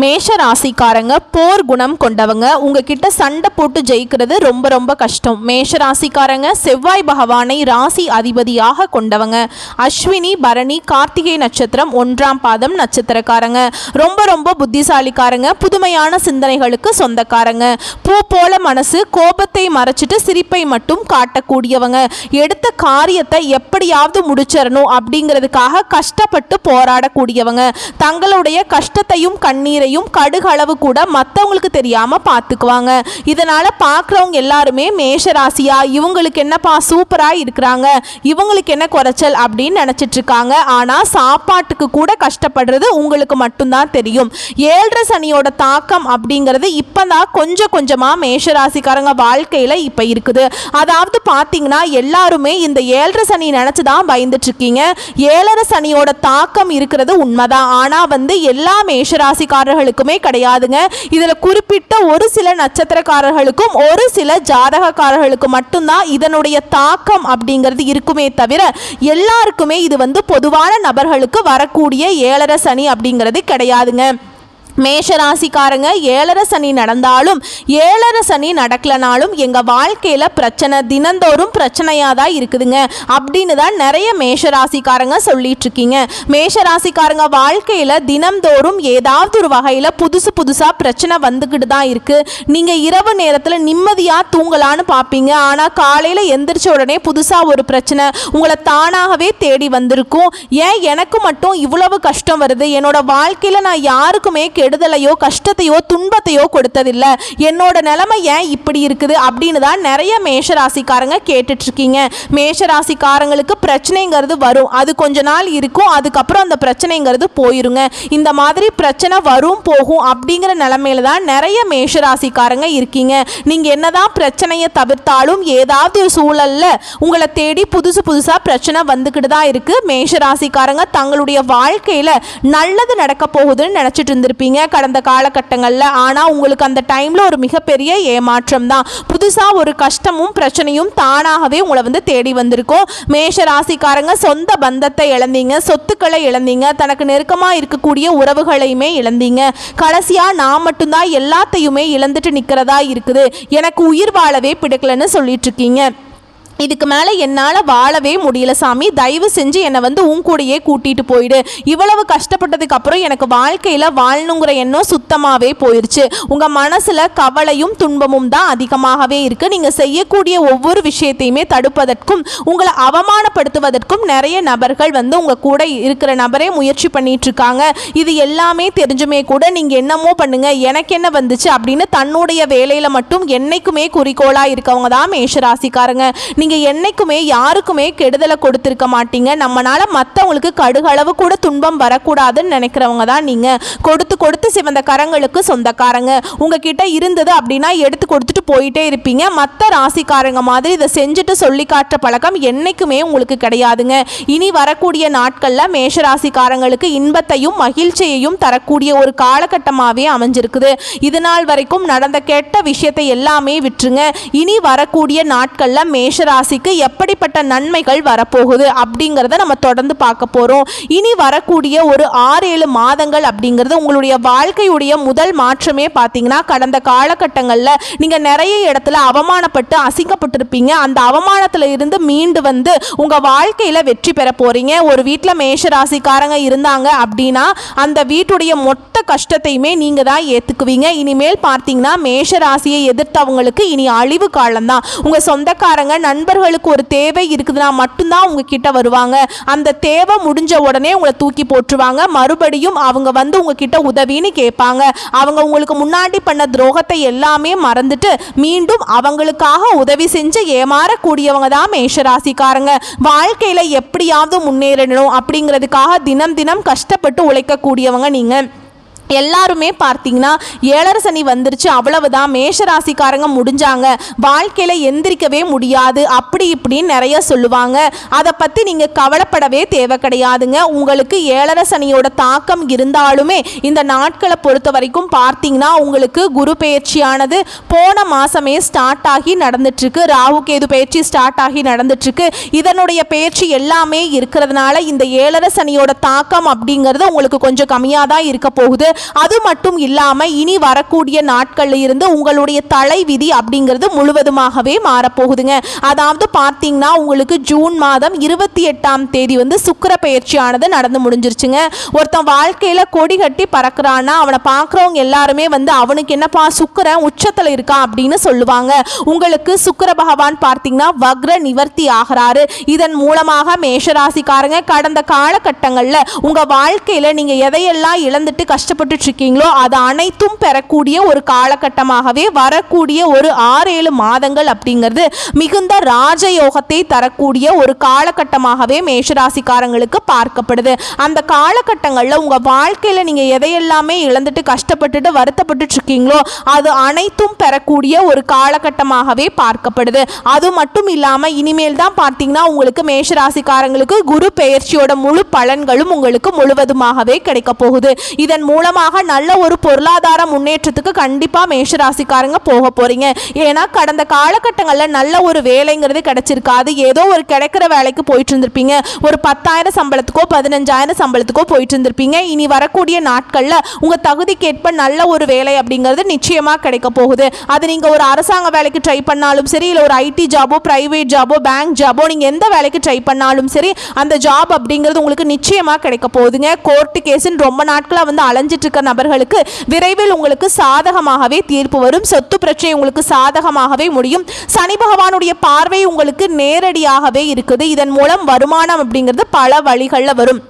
மேஷ ராசிக்காரங்க போர் குணம் கொண்டவங்க. உங்ககிட்ட சண்டை போட்டு ஜெயிக்கிறது ரொம்ப ரொம்ப கஷ்டம். மேஷ ராசிக்காரங்க செவ்வாய் பகவானை ராசி அதிபதியாக கொண்டவங்க. அஸ்வினி பரணி கார்த்திகை நட்சத்திரம் 1ஆம் பாதம் நட்சத்திரக்காரங்க. ரொம்ப ரொம்ப புத்திசாலிக்காரங்க. புதுமையான சிந்தனைகளுக்கு சொந்தக்காரங்க. பூ போல மனசு, கோபத்தை மறைச்சிட்டு சிரிப்பை மட்டும் காட்டக்கூடியவங்க. எடுத்த காரியத்தை எப்படியாவது முடிச்சிடணும் அப்படிங்கிறதுக்காக கஷ்டப்பட்டு போராடக்கூடியவங்க. தங்களுடைய கஷ்டத்தையும் கண்ணீரையும் கடுகளவு கூட மற்றவங்களுக்கு தெரியாம பார்த்துக்குவாங்க. இதனால பார்க்குறவங்க எல்லாருமே மேஷராசியா இவங்களுக்கு என்னப்பா சூப்பரா இருக்கிறாங்க, இவங்களுக்கு என்ன குறைச்சல் அப்படின்னு நினைச்சிட்டு இருக்காங்க. ஆனா சாப்பாட்டுக்கு கூட கஷ்டப்படுறது உங்களுக்கு மட்டும்தான் தெரியும். 7 சனியோட தாக்கம் அப்படிங்கிறது இப்பதான் கொஞ்சம் கொஞ்சமா மேஷராசிக்காரங்க வாழ்க்கையில இப்ப இருக்குது. அதாவது பாத்தீங்கன்னா எல்லாருமே இந்த 7 சனி நினைச்சுதான் பயந்துட்டு இருக்கீங்க. 7 சனியோட தாக்கம் இருக்கிறது உண்மைதான். ஆனா எல்லா மேஷராசிக்காரர்களுக்குமே கிடையாதுங்க. இதுல குறிப்பிட்ட ஒரு சில நட்சத்திரக்காரர்களுக்கும் ஒரு சில ஜாதகக்காரர்களுக்கு மட்டும்தான் இதனுடைய தாக்கம் அப்படிங்கிறது இருக்குமே தவிர எல்லாருக்குமே இது பொதுவான நபர்களுக்கு வரக்கூடிய 7 சனி அப்படிங்கிறது கிடையாதுங்க. மேஷராசிக்காரங்க 7 சனி நடந்தாலும் 7 சனி நடக்கலனாலும் எங்க வாழ்க்கையில பிரச்சனை தினந்தோறும் பிரச்சனையா தான் இருக்குதுங்க அப்படின்னு தான் நிறைய மேஷராசிக்காரங்க சொல்லிட்டு இருக்கீங்க. மேஷராசிக்காரங்க வாழ்க்கையில தினந்தோறும் ஏதாவது ஒரு வகையில புதுசா பிரச்சனை வந்துக்கிட்டு தான் இருக்கு. நீங்க இரவு நேரத்துல நிம்மதியா தூங்கலான்னு பார்ப்பீங்க. ஆனா காலையில எந்திரிச்ச உடனே புதுசா ஒரு பிரச்சனை உங்களை தானாகவே தேடி வந்திருக்கும். ஏன் எனக்கு மட்டும் இவ்வளவு கஷ்டம் வருது, என்னோட வாழ்க்கையில நான் யாருக்குமே கெடுதலையோ கஷ்டத்தையோ துன்பத்தையோ கொடுத்ததில்லை, என்னோட நிலைமை ஏன் இப்படி இருக்குது அப்படின்னு தான் நிறைய மேஷராசிக்காரங்க கேட்டுட்டு இருக்கீங்க. மேஷராசிக்காரங்களுக்கு பிரச்சனைங்கிறது வரும், அது கொஞ்ச நாள் இருக்கும், அதுக்கப்புறம் அந்த பிரச்சனைங்கிறது போயிருங்க. இந்த மாதிரி பிரச்சனை வரும் போகும் அப்படிங்கிற நிலைமையில தான் நிறைய மேஷராசிக்காரங்க இருக்கீங்க. நீங்க என்னதான் பிரச்சனையை தவிர்த்தாலும் ஏதாவது ஒரு சூழல்ல உங்களை தேடி புதுசா பிரச்சனை வந்துக்கிட்டு தான் இருக்கு. மேஷராசிக்காரங்க தங்களுடைய வாழ்க்கையில நல்லது நடக்க போகுதுன்னு நினைச்சிட்டு இருந்திருப்பீங்க கடந்த காலகட்டங்கள்ல. ஆனா உங்களுக்கு அந்த டைம்ல ஒரு மிகப்பெரிய ஏமாற்றம் தான். புதுசா ஒரு கஷ்டமும் பிரச்சனையும் தானாகவே உங்களை தேடி வந்திருக்கும். மேஷ ராசிக்காரங்க சொந்த பந்தத்தை இழந்தீங்க, சொத்துக்களை இழந்தீங்க, தனக்கு நெருக்கமா இருக்கக்கூடிய உறவுகளையுமே இழந்தீங்க. கடைசியா நான் மட்டும்தான் எல்லாத்தையுமே இழந்துட்டு நிக்கிறதா இருக்குது, எனக்கு உயிர் வாழவே பிடிக்கலன்னு சொல்லிட்டு இருக்கீங்க. இதுக்கு மேலே என்னால் வாழவே முடியல சாமி, தயவு செஞ்சு என்னை உன் கூடையே கூட்டிகிட்டு போயிடு. இவ்வளவு கஷ்டப்பட்டதுக்கு அப்புறம் எனக்கு வாழ்க்கையில் வாழணுங்கிற எண்ணம் சுத்தமாகவே போயிடுச்சு. உங்கள் மனசில் கவலையும் துன்பமும் தான் அதிகமாகவே இருக்குது. நீங்கள் செய்யக்கூடிய ஒவ்வொரு விஷயத்தையுமே தடுப்பதற்கும் உங்களை அவமானப்படுத்துவதற்கும் நிறைய நபர்கள் உங்கள் கூட இருக்கிற நபரே முயற்சி பண்ணிட்டு இருக்காங்க. இது எல்லாமே தெரிஞ்சுமே கூட நீங்கள் என்னமோ பண்ணுங்க, எனக்கு என்ன வந்துச்சு அப்படின்னு தன்னுடைய வேலையில் மட்டும் என்னைக்குமே குறிக்கோளாக இருக்கவங்க தான் மேஷராசிக்காரங்க. நீங்கள் என்னைக்குமே யாருக்குமே கெடுதலை கொடுத்துருக்க மாட்டீங்க. நம்மளால மற்றவங்களுக்கு கடுகளவு கூட துன்பம் வரக்கூடாதுன்னு நினைக்கிறவங்க தான் நீங்கள். கொடுத்து சிவந்த கரங்களுக்கு சொந்தக்காரங்க. உங்ககிட்ட இருந்தது அப்படின்னா எடுத்து கொடுத்துட்டு போயிட்டே இருப்பீங்க. மற்ற ராசிக்காரங்க மாதிரி இதை செஞ்சுட்டு சொல்லி காட்டுற பழக்கம் என்னைக்குமே உங்களுக்கு கிடையாதுங்க. இனி வரக்கூடிய நாட்களில் மேஷராசிக்காரங்களுக்கு இன்பத்தையும் மகிழ்ச்சியையும் தரக்கூடிய ஒரு காலகட்டமாகவே அமைஞ்சிருக்குது. இது நாள் வரைக்கும் நடந்த கெட்ட விஷயத்தை எல்லாமே விட்டுருங்க. இனி வரக்கூடிய நாட்களில் மேஷராசிக்கு எப்படிப்பட்ட நன்மைகள் வரப்போகுது அப்படிங்கிறத நம்ம தொடர்ந்து பார்க்க போறோம். இனி வரக்கூடிய ஒரு 6-7 மாதங்கள் அப்படிங்கிறது உங்களுடைய வாழ்க்கையுடைய முதல் மாற்றமே பார்த்தீங்கன்னா கடந்த காலகட்டங்களில் நீங்க நிறைய இடத்துல அவமானப்பட்டு அசிங்கப்பட்டிருப்பீங்க. அந்த அவமானத்துல இருந்து மீண்டு உங்க வாழ்க்கையில வெற்றி பெற போறீங்க. ஒரு வீட்டில் மேஷராசிக்காரங்க இருந்தாங்க அப்படின்னா அந்த வீட்டுடைய மொத்த கஷ்டத்தையுமே நீங்க தான் ஏத்துக்குவீங்க. இனிமேல் பார்த்தீங்கன்னா மேஷராசியை எதிர்த்தவங்களுக்கு இனி அழிவு காலம்தான். உங்க சொந்தக்காரங்க நண்பர்களுக்கு ஒரு தேவை இருக்குதுன்னா மட்டும்தான் உங்ககிட்ட வருவாங்க. அந்த தேவை முடிஞ்ச உடனே உங்களை தூக்கி போட்டுருவாங்க. மறுபடியும் அவங்க உங்ககிட்ட உதவின்னு கேட்பாங்க. அவங்க உங்களுக்கு முன்னாடி பண்ண துரோகத்தை எல்லாமே மறந்துட்டு மீண்டும் அவங்களுக்காக உதவி செஞ்சு ஏமாறக்கூடியவங்க தான் மேஷராசிக்காரங்க. வாழ்க்கையில எப்படியாவது முன்னேறணும் அப்படிங்கிறதுக்காக தினம் தினம் கஷ்டப்பட்டு உழைக்கக்கூடியவங்க நீங்க. எல்லாருமே பார்த்தீங்கன்னா 7 சனி வந்துருச்சு, அவ்வளவுதான், மேஷராசிக்காரங்க முடிஞ்சாங்க, வாழ்க்கையில் எந்திரிக்கவே முடியாது அப்படி இப்படின்னு நிறைய சொல்லுவாங்க. அதை பற்றி நீங்கள் கவலைப்படவே தேவை கிடையாதுங்க. உங்களுக்கு 7 சனியோட தாக்கம் இருந்தாலுமே இந்த நாட்களை பொறுத்த வரைக்கும் பார்த்தீங்கன்னா உங்களுக்கு குரு பயிற்சியானது போன மாதமே ஸ்டார்ட் ஆகி நடந்துட்டுருக்கு. ராகு கேது பயிற்சி ஸ்டார்ட் ஆகி நடந்துட்டுருக்கு. இதனுடைய பயிற்சி எல்லாமே இருக்கிறதுனால இந்த 7 சனியோட தாக்கம் அப்படிங்கிறது உங்களுக்கு கொஞ்சம் கம்மியாக தான் இருக்க போகுது. அது மட்டும் இல்லாம இனி வரக்கூடிய நாட்கள்ல இருந்து உங்களுடைய தலைவிதி அப்படிங்கிறது முழுவதுமாகவே மாறப்போகுதுங்க. அதாவது பார்த்தீங்கன்னா உங்களுக்கு ஜூன் மாதம் 28ஆம் தேதி வந்து சுக்கிர பெயர்ச்சியானது நடந்து முடிஞ்சிருச்சுங்க. ஒருத்தன் வாழ்க்கையில கொடி கட்டி பறக்கிறான்னா அவனை பார்க்குறவங்க எல்லாருமே வந்து அவனுக்கு என்னப்பா சுக்கிரன் உச்சத்தில் இருக்கா அப்படின்னு சொல்லுவாங்க. உங்களுக்கு சுக்கிர பகவான் பார்த்தீங்கன்னா வக்ர நிவர்த்தி ஆகிறாரு. இதன் மூலமாக மேஷராசிக்காரங்க கடந்த காலகட்டங்களில் உங்க வாழ்க்கையில நீங்க எதையெல்லாம் இழந்துட்டு கஷ்டப்பட்டு இருக்கீங்களோ அது அனைத்தும் பெறக்கூடிய ஒரு காலகட்டமாகவே வரக்கூடிய ஒரு 6-7 மாதங்கள் அப்படிங்கிறது மிகுந்த ராஜயோகத்தை தரக்கூடிய ஒரு காலகட்டமாகவே மேஷராசிக்காரங்களுக்கு பார்க்கப்படுது. அந்த காலகட்டங்களில் உங்க வாழ்க்கையில நீங்க எதையெல்லாமே இழந்துட்டு கஷ்டப்பட்டுட்டு வருத்தப்பட்டு இருக்கீங்களோ அது அனைத்தும் பெறக்கூடிய ஒரு காலகட்டமாகவே பார்க்கப்படுது. அது மட்டும் இல்லாம இனிமேல் தான் பார்த்தீங்கன்னா உங்களுக்கு மேஷராசிக்காரங்களுக்கு குரு பெயர்ச்சியோட முழு பலன்களும் உங்களுக்கு முழுவதுமாகவே கிடைக்க போகுது. இதன் மூலமாக நல்ல ஒரு பொருளாதார முன்னேற்றத்துக்கு கண்டிப்பா மேஷராசிக்காரங்க போக போறீங்க. ஏன்னா கடந்த காலகட்டங்களில் நல்ல ஒரு வேலைங்கிறது கிடைச்சிருக்காது. ஏதோ ஒரு கிடைக்கிற வேலைக்கு போயிட்டு இருந்திருப்பீங்க. ஒரு 10,000 சம்பளத்துக்கோ 15,000 சம்பளத்துக்கோ போயிட்டு இருந்திருப்பீங்க. இனி வரக்கூடிய நாட்கள்ல உங்க தகுதிக்கேற்ப நல்ல ஒரு வேலை அப்படிங்கிறது நிச்சயமா கிடைக்க போகுது. அது நீங்க ஒரு அரசாங்க வேலைக்கு ட்ரை பண்ணாலும் சரி, இல்லை ஒரு ஐடி ஜாபோ, பிரைவேட் ஜாபோ, பேங்க் ஜாபோ, நீங்க எந்த வேலைக்கு ட்ரை பண்ணாலும் சரி அந்த ஜாப் அப்படிங்கிறது உங்களுக்கு நிச்சயமா கிடைக்க போகுதுங்க. கோர்ட்டு கேஸ்ன்னு ரொம்ப நாட்களாக வந்து அலைஞ்சிட்டு இருக்க நபர்களுக்கு விரைவில் உங்களுக்கு சாதகமாகவே தீர்ப்பு வரும். சொத்து பிரச்சனை உங்களுக்கு சாதகமாகவே முடியும். சனி பகவானுடைய பார்வை உங்களுக்கு நேரடியாகவே இருக்குது. இதன் மூலம் வருமானம் அப்படிங்கிறது பல வழிகளில் வரும்.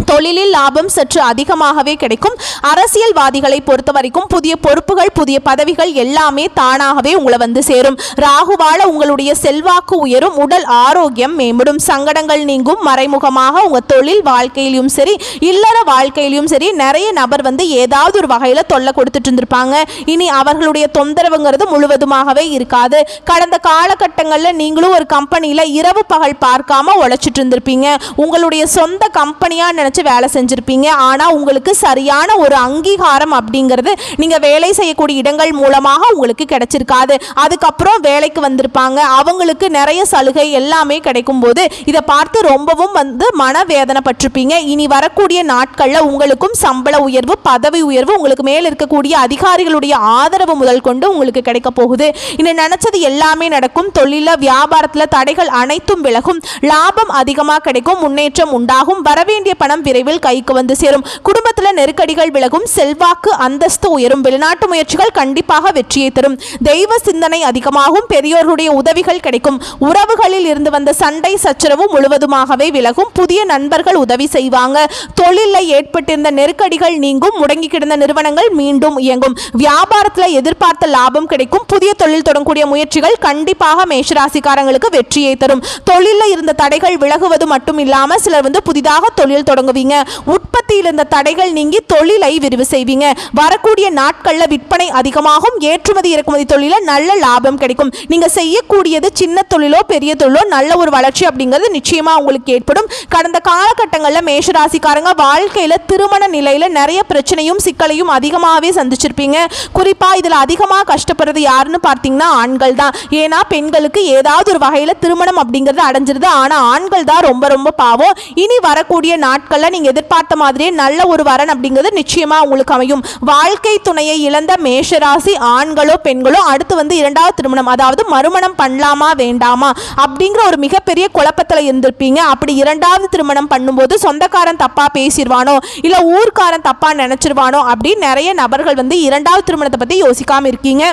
தொழிலில் லாபம் சற்று அதிகமாகவே கிடைக்கும். அரசியல்வாதிகளை பொறுத்த வரைக்கும் புதிய பொறுப்புகள், புதிய பதவிகள் எல்லாமே தானாகவே உங்களை வந்து சேரும். ராகுவால உங்களுடைய செல்வாக்கு உயரும். உடல் ஆரோக்கியம் மேம்படும். சங்கடங்கள் நீங்கும். மறைமுகமாக உங்க தொழில் வாழ்க்கையிலும் சரி, இல்லற வாழ்க்கையிலும் சரி நிறைய நபர் வந்து ஏதாவது ஒரு வகையில தொல்லை கொடுத்துட்டு இருந்திருப்பாங்க. இனி அவர்களுடைய தொந்தரவுங்கிறது முழுவதுமாகவே இருக்காது. கடந்த காலகட்டங்களில் நீங்களும் ஒரு கம்பெனியில இரவு பகல் பார்க்காம உழைச்சிட்டு இருந்திருப்பீங்க. உங்களுடைய சொந்த கம்பெனியா நினைச்சு வேலை செஞ்சிருப்பீங்க. ஆனா உங்களுக்கு சரியான ஒரு அங்கீகாரம் அப்படிங்கிறது நீங்க வேலை செய்யக்கூடிய இடங்கள் மூலமாக உங்களுக்கு கிடைச்சிருக்காது. அதுக்கப்புறம் வேலைக்கு வந்திருப்பாங்க. அவங்களுக்கு நிறைய சலுகை எல்லாமே கிடைக்கும் போது இதை பார்த்து ரொம்பவும் வந்து மனவேதனைப்பட்டிருப்பீங்க. இனி வரக்கூடிய நாட்கள்ல உங்களுக்கும் சம்பள உயர்வு, பதவி உயர்வு, உங்களுக்கு மேல் இருக்கக்கூடிய அதிகாரிகளுடைய ஆதரவு முதல் கொண்டு உங்களுக்கு கிடைக்க போகுது. இன்னும் நினைச்சது எல்லாமே நடக்கும். தொழில வியாபாரத்துல தடைகள் அனைத்தும் விலகும். லாபம் அதிகமாக கிடைக்கும். முன்னேற்றம் உண்டாகும். வரவேண்டிய பணம் விரைவில் கைக்கு வந்து சேரும். குடும்பத்தில் நெருக்கடிகள் விலகும். செல்வாக்கு அந்தஸ்து உயரும். வெளிநாட்டு முயற்சிகள் கண்டிப்பாக வெற்றியை தரும். தெய்வ சிந்தனை அதிகமாகும். பெரியோர்களுடைய உதவிகள் கிடைக்கும். உறவுகளில் இருந்து வந்த சண்டை சச்சரவு முழுவதுமாகவே விலகும். புதிய நண்பர்கள் உதவி செய்வாங்க. தொழிலில் ஏற்பட்டிருந்த நெருக்கடிகள் நீங்கும். முடங்கி கிடந்த நிறுவனங்கள் மீண்டும் இயங்கும். வியாபாரத்தில் எதிர்பார்த்த லாபம் கிடைக்கும். புதிய தொழில் தொடங்கக்கூடிய முயற்சிகள் கண்டிப்பாக மேஷராசிக்காரங்களுக்கு வெற்றியை தரும். தொழிலில் இருந்த தடைகள் விலகுவது மட்டும் இல்லாம சிலர் வந்து புதிதாக தொழில் தொடங்குவீங்க. உற்பத்தியில் இருந்த தடைகள் நீங்கி தொழிலை விரிவு செய்வீங்க. வரக்கூடிய நாட்கள்ல விற்பனை அதிகமாகும். ஏற்றுமதி இறக்குமதி தொழில நல்ல லாபம் கிடைக்கும். நீங்க செய்யக்கூடியது சின்ன தொழிலோ பெரிய தொழிலோ நல்ல ஒரு வளர்ச்சி அப்படிங்கிறது நிச்சயமா உங்களுக்கு ஏற்படும். கடந்த காலகட்டங்களில் மேஷராசிக்காரங்க வாழ்க்கையில திருமண நிலையில நிறைய பிரச்சனையும் சிக்கலையும் அதிகமாகவே சந்திச்சிருப்பீங்க. குறிப்பா இதுல அதிகமாக கஷ்டப்படுறது யாருன்னு பார்த்தீங்கன்னா ஆண்கள் தான். ஏன்னா பெண்களுக்கு ஏதாவது ஒரு வகையில திருமணம் அப்படிங்கிறது அடைஞ்சிருது. ஆனா ஆண்கள் தான் ரொம்ப ரொம்ப பாவம். இனி வரக்கூடிய நாட்கள்ல நீங்க எதிர்பார்த்த மாதிரியே நல்ல ஒரு வரன் அப்படிங்கிறது நிச்சயமா உங்களுக்கு அமையும். வாழ்க்கை துணையை இழந்த மேஷராசி ஆண்களோ பெண்களோ அடுத்து வந்து இரண்டாவது திருமணம், அதாவது மறுமணம் பண்ணலாமா வேண்டாமா அப்படிங்கிற ஒரு மிகப்பெரிய குழப்பத்துல இருந்திருப்பீங்க. அப்படி இரண்டாவது திருமணம் பண்ணும்போது சொந்தக்காரன் தப்பா பேசிடுவானோ, இல்ல ஊர்க்காரன் தப்பா நினைச்சிருவானோ அப்படின்னு நிறைய நபர்கள் வந்து இரண்டாவது திருமணத்தை பத்தி யோசிக்காம இருக்கீங்க.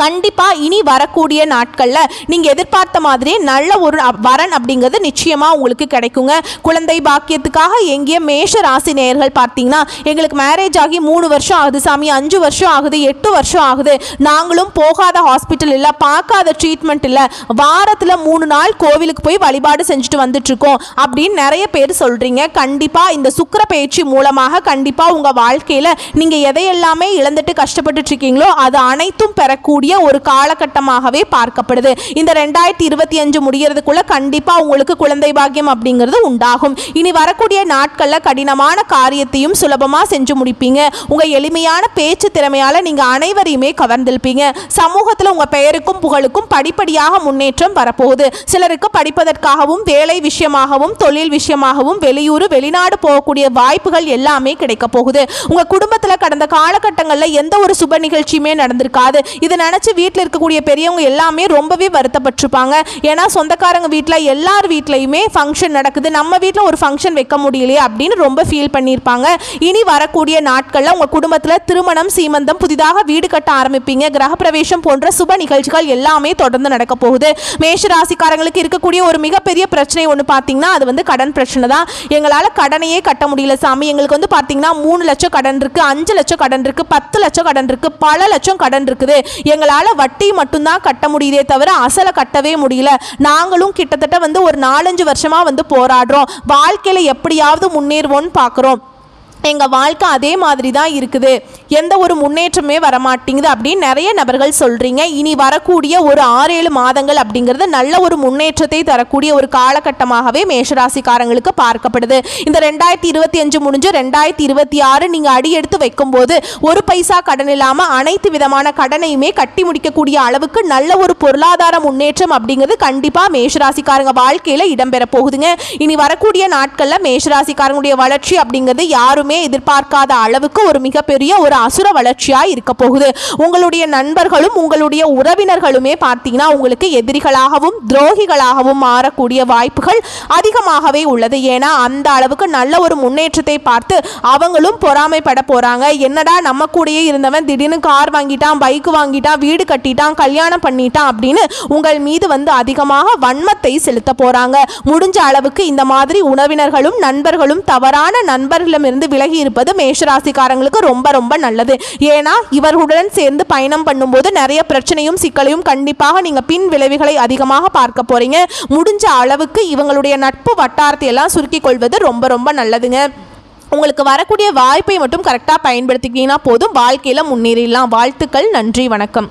கண்டிப்பா இனி வரக்கூடிய நாட்கள்ல நீங்க எதிர்பார்த்த மாதிரி நல்ல ஒரு வரன் அப்படிங்கிறது நிச்சயமா உங்களுக்கு கிடைக்குங்க. குழந்தை பாக்கியத்துக்காக எங்கிய மேஷ ராசி நேயர்கள் பார்த்தீங்கன்னா எங்களுக்கு மேரேஜ் ஆகி 3 வருஷம் ஆகுது சாமி, 5 வருஷம் ஆகுது, 8 வருஷம் ஆகுது, நாங்களும் போகாத ஹாஸ்பிட்டல் இல்லை, பார்க்காத ட்ரீட்மெண்ட் இல்லை, வாரத்தில் 3 நாள் கோவிலுக்கு போய் வழிபாடு செஞ்சுட்டு வந்துட்டு இருக்கோம் அப்படின்னு நிறைய பேர் சொல்றீங்க. கண்டிப்பா இந்த சுக்கிர பயிற்சி மூலமாக கண்டிப்பா உங்க வாழ்க்கையில நீங்க எதையெல்லாமே இழந்துட்டு கஷ்டப்பட்டு இருக்கீங்களோ அது அனைத்தும் பெறக்கூடிய இருக்கக்கூடிய ஒரு காலகட்டமாகவே பார்க்கப்படுது. இந்த 2025 முடியறதுக்குள்ள கண்டிப்பா உங்களுக்கு குழந்தை பாக்கியம் அப்படிங்கிறது உண்டாகும். இனி வரக்கூடிய நாட்கள்ல கடினமான காரியத்தையும் சுலபமா செஞ்சு முடிப்பீங்க. உங்க எளிமையான பேச்சு திறமையால நீங்க அனைவரையுமே கவர்ந்திருப்பீங்க. சமூகத்துல உங்க பெயருக்கும் புகழுக்கும் படிப்படியாக முன்னேற்றம் வரப்போகுது. சிலருக்கு படிப்பதற்காகவும் வேலை விஷயமாகவும் தொழில் விஷயமாகவும் வெளியூர் வெளிநாடு போகக்கூடிய வாய்ப்புகள் எல்லாமே கிடைக்க போகுது. உங்க குடும்பத்துல கடந்த காலகட்டங்களில் எந்த ஒரு சுப நிகழ்ச்சியுமே நடந்திருக்காது. இதை நினைச்சு வீட்டில் இருக்கக்கூடிய பெரியவங்க எல்லாமே ரொம்பவே வருத்தப்பட்டிருப்பாங்க. ஏன்னா சொந்தக்காரங்க வீட்டில் எல்லார் வீட்லையுமே ஃபங்க்ஷன் நடக்குது, நம்ம வீட்டில் ஒரு ஃபங்க்ஷன் வைக்க முடியலையே அப்படின்னு ரொம்ப ஃபீல் பண்ணியிருப்பாங்க. இனி வரக்கூடிய நாட்களில் உங்கள் குடும்பத்தில் திருமணம், சீமந்தம், புதிதாக வீடு கட்ட ஆரம்பிப்பீங்க. கிரகப்பிரவேசம் போன்ற சுப நிகழ்ச்சிகள் எல்லாமே தொடர்ந்து நடக்க போகுது. மேஷ ராசிக்காரங்களுக்கு இருக்கக்கூடிய ஒரு மிகப்பெரிய பிரச்சனை ஒன்று பார்த்தீங்கன்னா அது வந்து கடன் பிரச்சனை தான். எங்களால் கடனையே கட்ட முடியல சாமி, எங்களுக்கு வந்து பார்த்தீங்கன்னா 3 லட்சம் கடன் இருக்குது, 5 லட்சம் கடன் இருக்குது, 10 லட்சம் கடன் இருக்குது, பல லட்சம் கடன் இருக்குது. எங்களால் வட்டி மட்டும்தான் கட்ட முடியுதே தவிர அசலை கட்டவே முடியல. நாங்களும் கிட்டத்தட்ட வந்து ஒரு 4-5 வருஷமாக வந்து போராடுறோம். வாழ்க்கையில் எப்படியாவது முன்னேறுவோன்னு பார்க்குறோம். எங்கள் வாழ்க்கை அதே மாதிரி தான் இருக்குது, எந்த ஒரு முன்னேற்றமே வரமாட்டேங்குது அப்படின்னு நிறைய நபர்கள் சொல்கிறீங்க. இனி வரக்கூடிய ஒரு 6-7 மாதங்கள் அப்படிங்கிறது நல்ல ஒரு முன்னேற்றத்தை தரக்கூடிய ஒரு காலகட்டமாகவே மேஷராசிக்காரங்களுக்கு பார்க்கப்படுது. இந்த 2025 முடிஞ்சு 2026 நீங்கள் அடி எடுத்து வைக்கும்போது ஒரு பைசா கடன் இல்லாமல் அனைத்து விதமான கடனையுமே கட்டி முடிக்கக்கூடிய அளவுக்கு நல்ல ஒரு பொருளாதார முன்னேற்றம் அப்படிங்கிறது கண்டிப்பாக மேஷராசிக்காரங்க வாழ்க்கையில் இடம்பெற போகுதுங்க. இனி வரக்கூடிய நாட்களில் மேஷராசிக்காரங்களுடைய வளர்ச்சி அப்படிங்கிறது யாருமே எதிர்பார்க்காத அளவுக்கு ஒரு மிகப்பெரிய ஒரு அசுர வளர்ச்சியாக இருக்க போகுது. உங்களுடைய நண்பர்களும் உங்களுடைய உறவினர்களுமே பார்த்தீங்கன்னா உங்களுக்கு எதிரிகளாகவும் துரோகிகளாகவும் மாறக்கூடிய வாய்ப்புகள் அதிகமாகவே உள்ளது. ஏன்னா அந்த அளவுக்கு நல்ல ஒரு முன்னேற்றத்தை பார்த்து அவங்களும் பொறாமைப்பட போறாங்க. என்னடா நம்ம கூடயே இருந்தவன் திடீர்னு கார் வாங்கிட்டான், பைக் வாங்கிட்டான், வீடு கட்டிட்டான், கல்யாணம் பண்ணிட்டான் அப்படின்னு உங்கள் மீது வந்து அதிகமாக வன்மத்தை செலுத்த போறாங்க. முடிஞ்ச அளவுக்கு இந்த மாதிரி உறவினர்களும் நண்பர்களும் தவறான நண்பர்களிடமிருந்து விலகி இருப்பது மேஷராசிக்காரங்களுக்கு ரொம்ப ரொம்ப நல்லது. ஏன்னா இவர்களுடன் சேர்ந்து பயணம் பண்ணும்போது நிறைய பிரச்சனையும் சிக்கலையும் கண்டிப்பாக நீங்க பின் விளைவுகளை அதிகமாக பார்க்க போறீங்க. முடிஞ்ச அளவுக்கு இவங்களுடைய நட்பு வட்டாரத்தை எல்லாம் சுருக்கிக் கொள்வது ரொம்ப ரொம்ப நல்லதுங்க. உங்களுக்கு வரக்கூடிய வாய்ப்பை மட்டும் கரெக்டாக பயன்படுத்திக்கிட்டீங்கன்னா போதும், வாழ்க்கையில் முன்னேறிடலாம். வாழ்த்துக்கள், நன்றி, வணக்கம்.